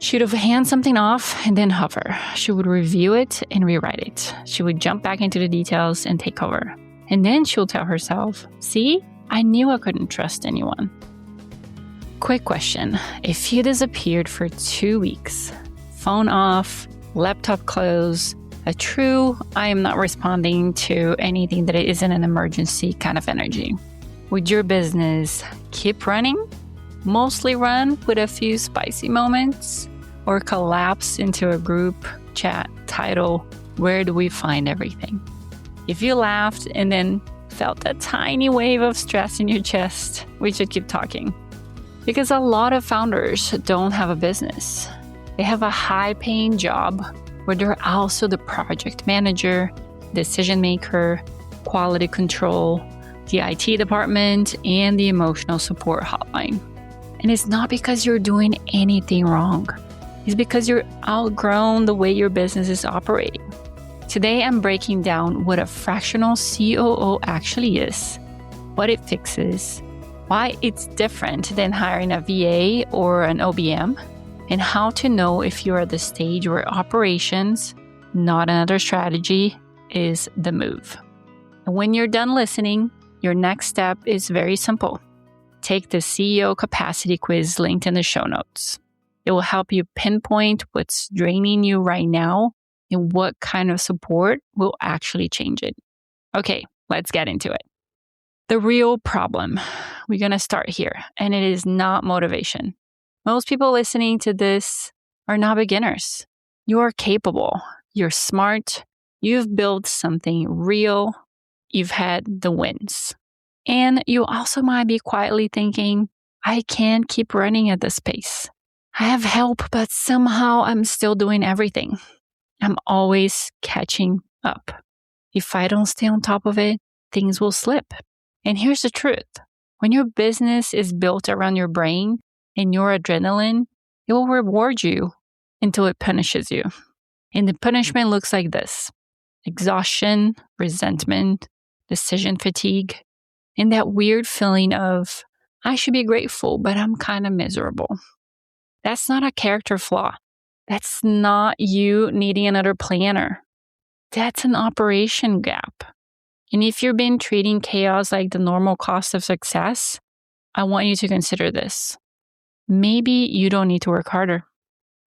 She would hand something off and then hover. She would review it and rewrite it. She would jump back into the details and take over. And then she'll tell herself, see, I knew I couldn't trust anyone. Quick question. If you disappeared for 2 weeks, phone off, laptop closed, a true I am not responding to anything that isn't an emergency kind of energy, would your business keep running? Mostly run with a few spicy moments, or collapse into a group chat title, Where Do We Find Everything? If you laughed and then felt a tiny wave of stress in your chest, we should keep talking. Because a lot of founders don't have a business. They have a high-paying job where they're also the project manager, decision maker, quality control, the IT department, and the emotional support hotline. And it's not because you're doing anything wrong. It's because you're outgrown the way your business is operating. Today, I'm breaking down what a fractional COO actually is, what it fixes, why it's different than hiring a VA or an OBM, and how to know if you're at the stage where operations, not another strategy, is the move. And when you're done listening, your next step is very simple. Take the CEO capacity quiz linked in the show notes. It will help you pinpoint what's draining you right now and what kind of support will actually change it. Okay, let's get into it. The real problem, we're going to start here, and it is not motivation. Most people listening to this are not beginners. You are capable. You're smart. You've built something real. You've had the wins. And you also might be quietly thinking, I can't keep running at this pace. I have help, but somehow I'm still doing everything. I'm always catching up. If I don't stay on top of it, things will slip. And here's the truth. When your business is built around your brain and your adrenaline, it will reward you until it punishes you. And the punishment looks like this: exhaustion, resentment, decision fatigue, and that weird feeling of, I should be grateful, but I'm kind of miserable. That's not a character flaw. That's not you needing another planner. That's an operation gap. And if you've been treating chaos like the normal cost of success, I want you to consider this. Maybe you don't need to work harder.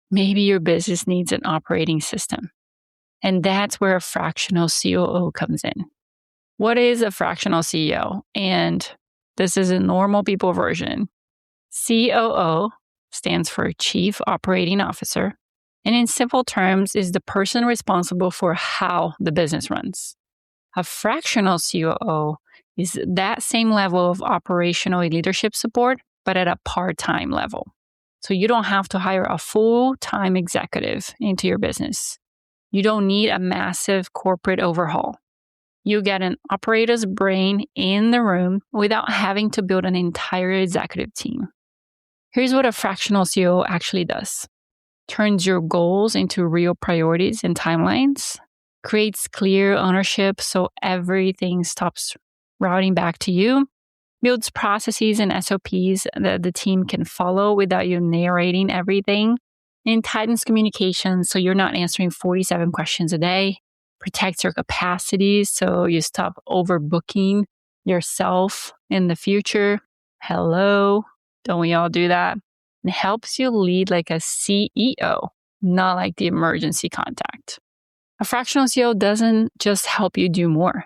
Maybe your business needs an operating system. And that's where a fractional COO comes in. What is a fractional CEO? And this is a normal people version. COO stands for Chief Operating Officer, and in simple terms is the person responsible for how the business runs. A fractional COO is that same level of operational leadership support, but at a part-time level. So you don't have to hire a full-time executive into your business. You don't need a massive corporate overhaul. You get an operator's brain in the room without having to build an entire executive team. Here's what a fractional COO actually does. Turns your goals into real priorities and timelines, creates clear ownership so everything stops routing back to you, builds processes and SOPs that the team can follow without you narrating everything, and tightens communication so you're not answering 47 questions a day, protects your capacity so you stop overbooking yourself in the future. Hello, don't we all do that? And helps you lead like a CEO, not like the emergency contact. A fractional CEO doesn't just help you do more.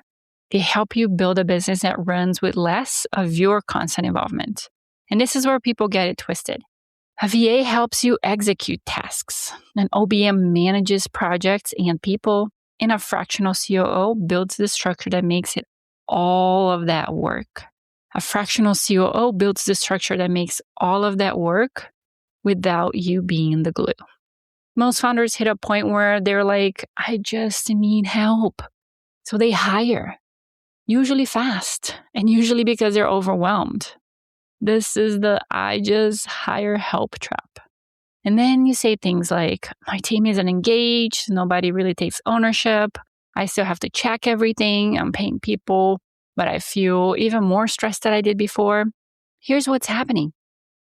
They help you build a business that runs with less of your constant involvement. And this is where people get it twisted. A VA helps you execute tasks. An OBM manages projects and people. And a fractional COO builds the structure that makes it all of that work. A fractional COO builds the structure that makes all of that work without you being the glue. Most founders hit a point where they're like, I just need help. So they hire, usually fast, and usually because they're overwhelmed. This is the I just hire help trap. And then you say things like, my team isn't engaged, nobody really takes ownership, I still have to check everything, I'm paying people, but I feel even more stressed than I did before. Here's what's happening.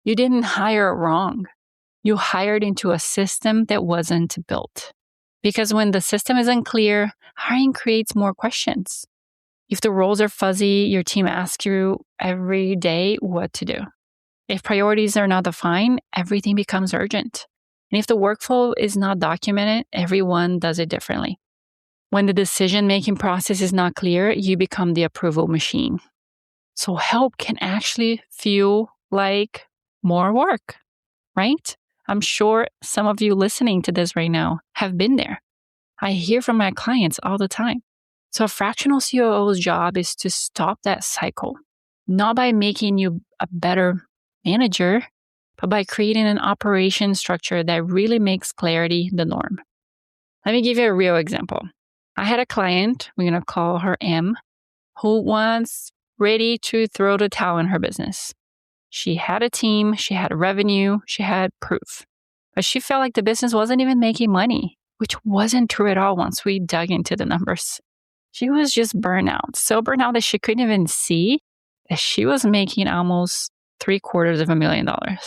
You didn't hire wrong. You hired into a system that wasn't built. Because when the system is unclear, hiring creates more questions. If the roles are fuzzy, your team asks you every day what to do. If priorities are not defined, everything becomes urgent. And if the workflow is not documented, everyone does it differently. When the decision-making process is not clear, you become the approval machine. So help can actually feel like more work, right? I'm sure some of you listening to this right now have been there. I hear from my clients all the time. So a fractional COO's job is to stop that cycle, not by making you a better manager, but by creating an operation structure that really makes clarity the norm. Let me give you a real example. I had a client, we're going to call her M, who was ready to throw the towel in her business. She had a team, she had revenue, she had proof. But she felt like the business wasn't even making money, which wasn't true at all once we dug into the numbers. She was just burnout, so burnout that she couldn't even see that she was making almost $750,000.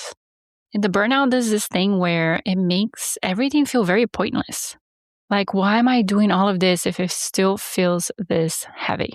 And the burnout does this thing where it makes everything feel very pointless. Like, why am I doing all of this if it still feels this heavy?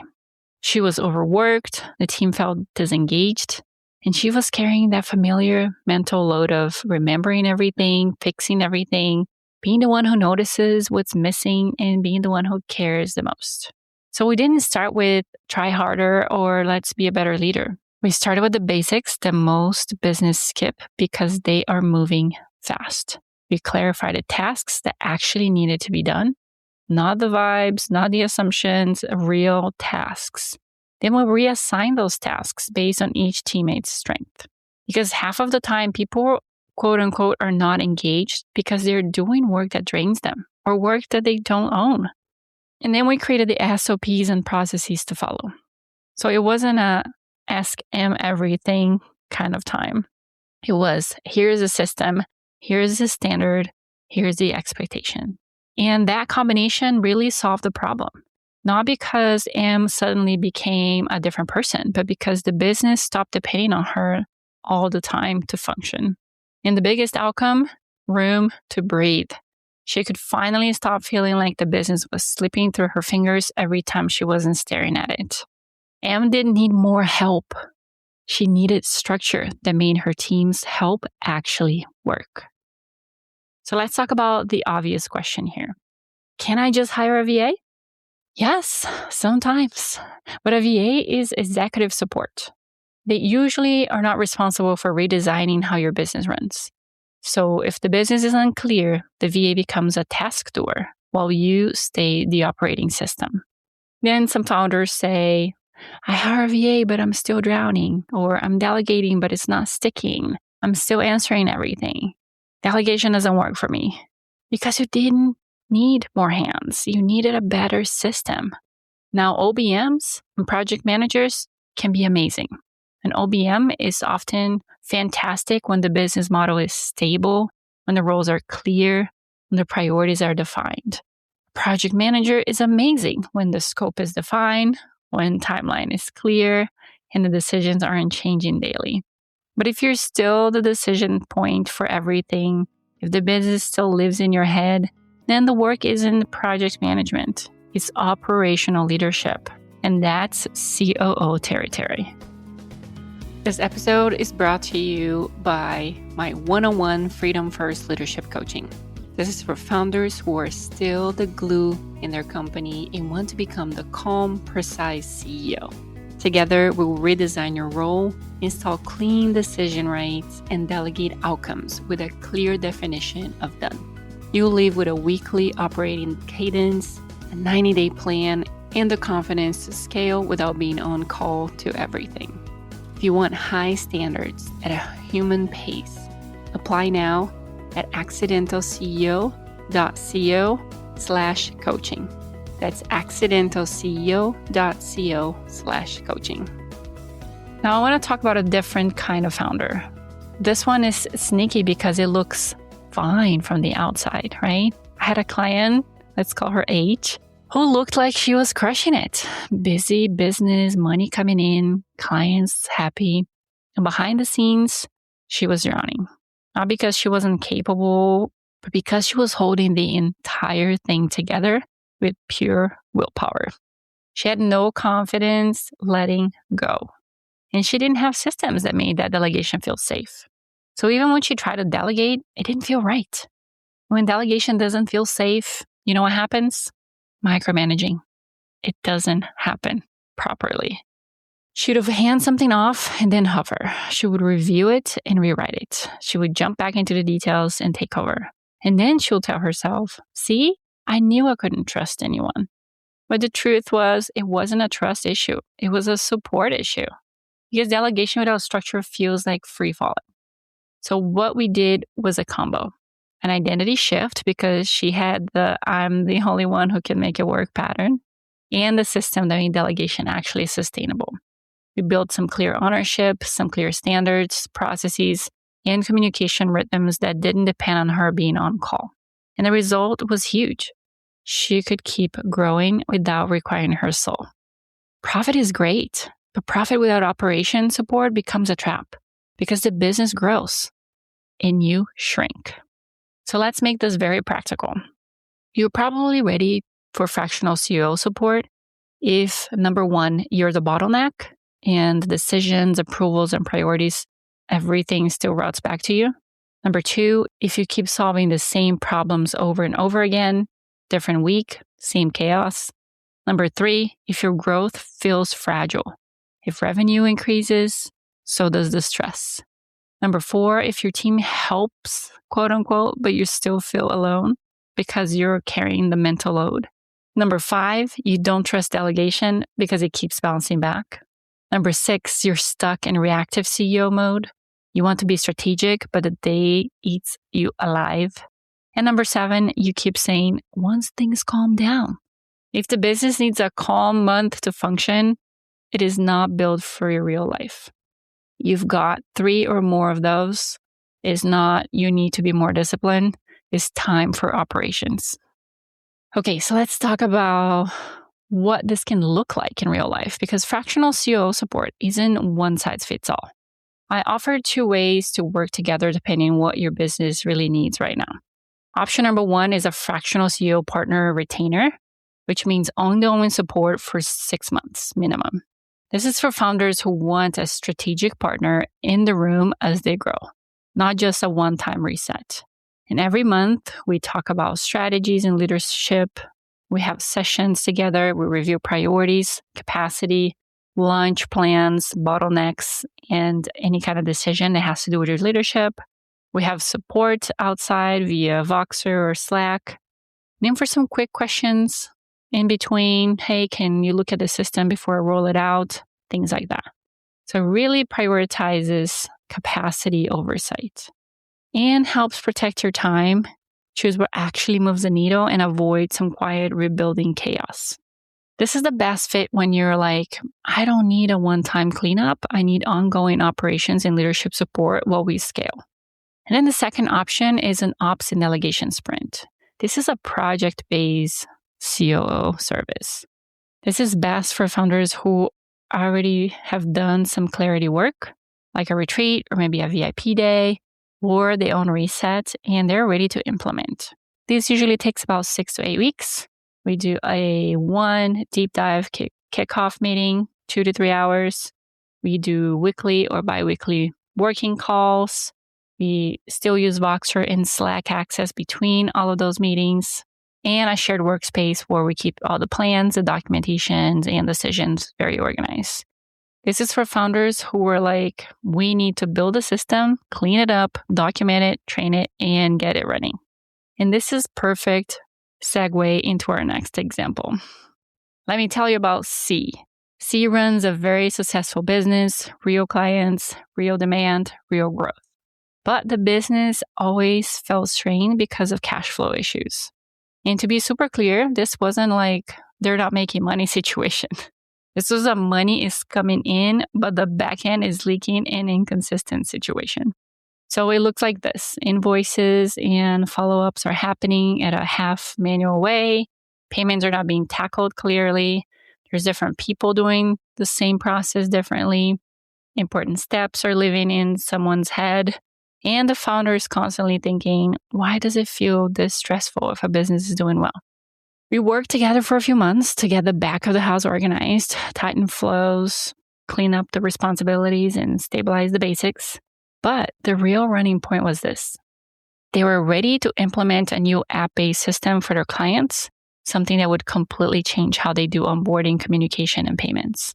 She was overworked, the team felt disengaged, and she was carrying that familiar mental load of remembering everything, fixing everything, being the one who notices what's missing, and being the one who cares the most. So we didn't start with try harder or let's be a better leader. We started with the basics that most business skip because they are moving fast. We clarified the tasks that actually needed to be done, not the vibes, not the assumptions, real tasks. Then we'll reassign those tasks based on each teammate's strength. Because half of the time, people, quote unquote, are not engaged because they're doing work that drains them or work that they don't own. And then we created the SOPs and processes to follow. So it wasn't a ask M everything kind of time. It was, here's a system, here's the standard, here's the expectation. And that combination really solved the problem. Not because M suddenly became a different person, but because the business stopped depending on her all the time to function. And the biggest outcome, room to breathe. She could finally stop feeling like the business was slipping through her fingers every time she wasn't staring at it. M didn't need more help. She needed structure that made her team's help actually work. So let's talk about the obvious question here. Can I just hire a VA? Yes, sometimes. But a VA is executive support. They usually are not responsible for redesigning how your business runs. So if the business is unclear, the VA becomes a task doer while you stay the operating system. Then some founders say, I hire a VA, but I'm still drowning, or I'm delegating, but it's not sticking. I'm still answering everything. Delegation doesn't work for me because you didn't need more hands. You needed a better system. Now, OBMs and project managers can be amazing. An OBM is often fantastic when the business model is stable, when the roles are clear, when the priorities are defined. Project manager is amazing when the scope is defined, when timeline is clear, and the decisions aren't changing daily. But if you're still the decision point for everything, if the business still lives in your head, then the work isn't project management. It's operational leadership, and that's COO territory. This episode is brought to you by my one-on-one Freedom First Leadership Coaching. This is for founders who are still the glue in their company and want to become the calm, precise CEO. Together, we will redesign your role, install clean decision rights, and delegate outcomes with a clear definition of done. You'll leave with a weekly operating cadence, a 90-day plan, and the confidence to scale without being on call to everything. If you want high standards at a human pace, apply now at accidentalceo.co/coaching. That's accidentalceo.co/coaching. Now I want to talk about a different kind of founder. This one is sneaky because it looks fine from the outside, right? I had a client, let's call her H, who looked like she was crushing it. Busy business, money coming in, clients happy. And behind the scenes, she was drowning. not because she wasn't capable, but because she was holding the entire thing together with pure willpower. She had no confidence letting go. And she didn't have systems that made that delegation feel safe. So even when she tried to delegate, it didn't feel right. When delegation doesn't feel safe, you know what happens? Micromanaging. It doesn't happen properly. She would hand something off and then hover. She would review it and rewrite it. She would jump back into the details and take over. And then she'll tell herself, see, I knew I couldn't trust anyone. But the truth was, it wasn't a trust issue. It was a support issue. Because delegation without structure feels like free falling. So what we did was a combo. An identity shift because she had the I'm the only one who can make it work pattern, and the system that made delegation actually sustainable. We built some clear ownership, some clear standards, processes, and communication rhythms that didn't depend on her being on call. And the result was huge. She could keep growing without requiring her soul. Profit is great, but profit without operation support becomes a trap because the business grows and you shrink. So let's make this very practical. You're probably ready for fractional COO support if, number one, you're the bottleneck and decisions, approvals, and priorities, everything still routes back to you. Number two, if you keep solving the same problems over and over again, different week, same chaos. Number three, if your growth feels fragile. If revenue increases, so does the stress. Number four, if your team helps, quote unquote, but you still feel alone because you're carrying the mental load. Number five, you don't trust delegation because it keeps bouncing back. Number six, you're stuck in reactive CEO mode. You want to be strategic, but the day eats you alive. And number seven, you keep saying, once things calm down. If the business needs a calm month to function, it is not built for your real life. You've got 3 or more of those. It's not you need to be more disciplined. It's time for operations. Okay, so let's talk about what this can look like in real life, because fractional COO support isn't one size fits all. I offer 2 ways to work together depending on what your business really needs right now. Option number 1 is a fractional COO partner retainer, which means ongoing support for 6 months minimum. This is for founders who want a strategic partner in the room as they grow, not just a one-time reset. And every month, we talk about strategies and leadership. We have sessions together. We review priorities, capacity, launch plans, bottlenecks, and any kind of decision that has to do with your leadership. We have support outside via Voxer or Slack. And then for some quick questions in between, hey, can you look at the system before I roll it out? Things like that. So it really prioritizes capacity oversight and helps protect your time, choose what actually moves the needle, and avoid some quiet rebuilding chaos. This is the best fit when you're like, I don't need a one-time cleanup. I need ongoing operations and leadership support while we scale. And then the second option is an ops and delegation sprint. This is a project-based COO service. This is best for founders who already have done some clarity work, like a retreat or maybe a VIP day, or they own reset and they're ready to implement. This usually takes about 6 to 8 weeks. We do a 1 deep dive kickoff meeting, 2 to 3 hours. We do weekly or bi-weekly working calls. We still use Voxer and Slack access between all of those meetings, and a shared workspace where we keep all the plans, the documentations, and decisions very organized. This is for founders who are like, we need to build a system, clean it up, document it, train it, and get it running. And this is perfect segue into our next example. Let me tell you about C. C runs a very successful business, real clients, real demand, real growth. But the business always fell strained because of cash flow issues. And to be super clear, this wasn't like they're not making money situation. This was a money is coming in, but the back end is leaking and inconsistent situation. So it looks like this. Invoices and follow-ups are happening at a half manual way. Payments are not being tackled clearly. There's different people doing the same process differently. Important steps are living in someone's head. And the founder is constantly thinking, why does it feel this stressful if a business is doing well? We worked together for a few months to get the back of the house organized, tighten flows, clean up the responsibilities, and stabilize the basics. But the real running point was this. They were ready to implement a new app-based system for their clients, something that would completely change how they do onboarding, communication, and payments.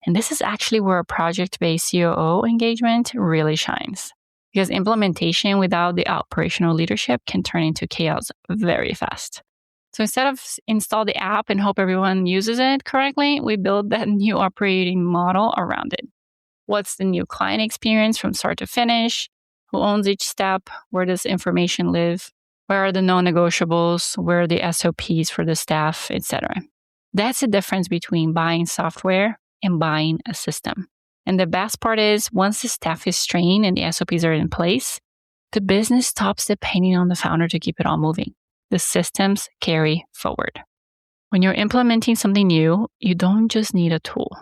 And this is actually where a project-based COO engagement really shines, because implementation without the operational leadership can turn into chaos very fast. So instead of install the app and hope everyone uses it correctly, we build that new operating model around it. What's the new client experience from start to finish? Who owns each step? Where does information live? Where are the non-negotiables? Where are the SOPs for the staff, etc.? That's the difference between buying software and buying a system. And the best part is, once the staff is trained and the SOPs are in place, the business stops depending on the founder to keep it all moving. The systems carry forward. When you're implementing something new, you don't just need a tool.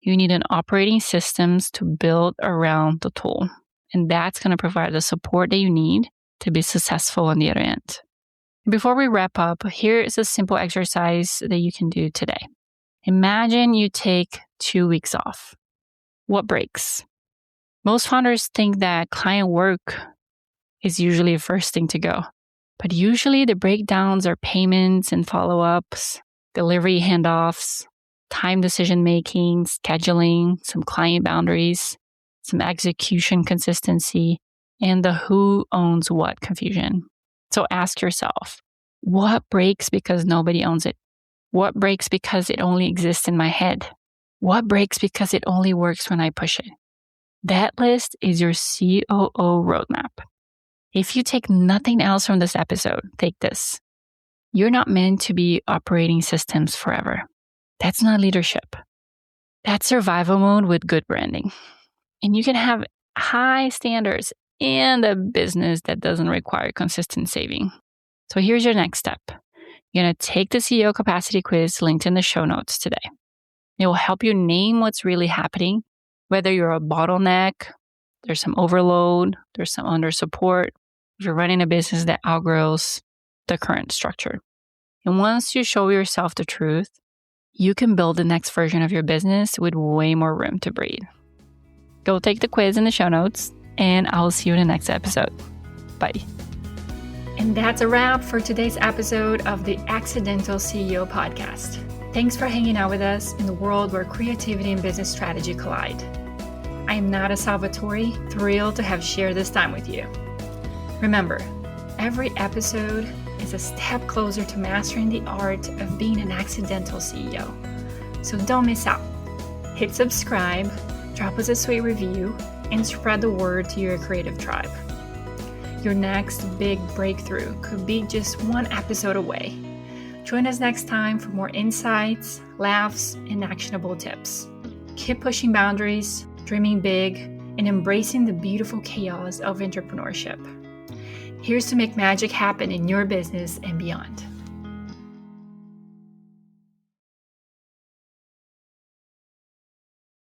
You need an operating systems to build around the tool. And that's going to provide the support that you need to be successful on the other end. Before we wrap up, here is a simple exercise that you can do today. Imagine you take 2 weeks off. What breaks? Most founders think that client work is usually the first thing to go. But usually the breakdowns are payments and follow-ups, delivery handoffs, time decision-making, scheduling, some client boundaries, some execution consistency, and the who owns what confusion. So ask yourself, what breaks because nobody owns it? What breaks because it only exists in my head? What breaks because it only works when I push it? That list is your COO roadmap. If you take nothing else from this episode, take this. You're not meant to be operating systems forever. That's not leadership. That's survival mode with good branding. And you can have high standards in a business that doesn't require consistent saving. So here's your next step. You're going to take the CEO capacity quiz linked in the show notes today. It will help you name what's really happening, whether you're a bottleneck, there's some overload, there's some under support, if you're running a business that outgrows the current structure. And once you show yourself the truth, you can build the next version of your business with way more room to breathe. Go take the quiz in the show notes, and I'll see you in the next episode. Bye. And that's a wrap for today's episode of the Accidental CEO podcast. Thanks for hanging out with us in the world where creativity and business strategy collide. I am Nada Salvatore, thrilled to have shared this time with you. Remember, every episode is a step closer to mastering the art of being an accidental CEO. So don't miss out. Hit subscribe, drop us a sweet review, and spread the word to your creative tribe. Your next big breakthrough could be just one episode away. Join us next time for more insights, laughs, and actionable tips. Keep pushing boundaries, dreaming big, and embracing the beautiful chaos of entrepreneurship. Here's to make magic happen in your business and beyond.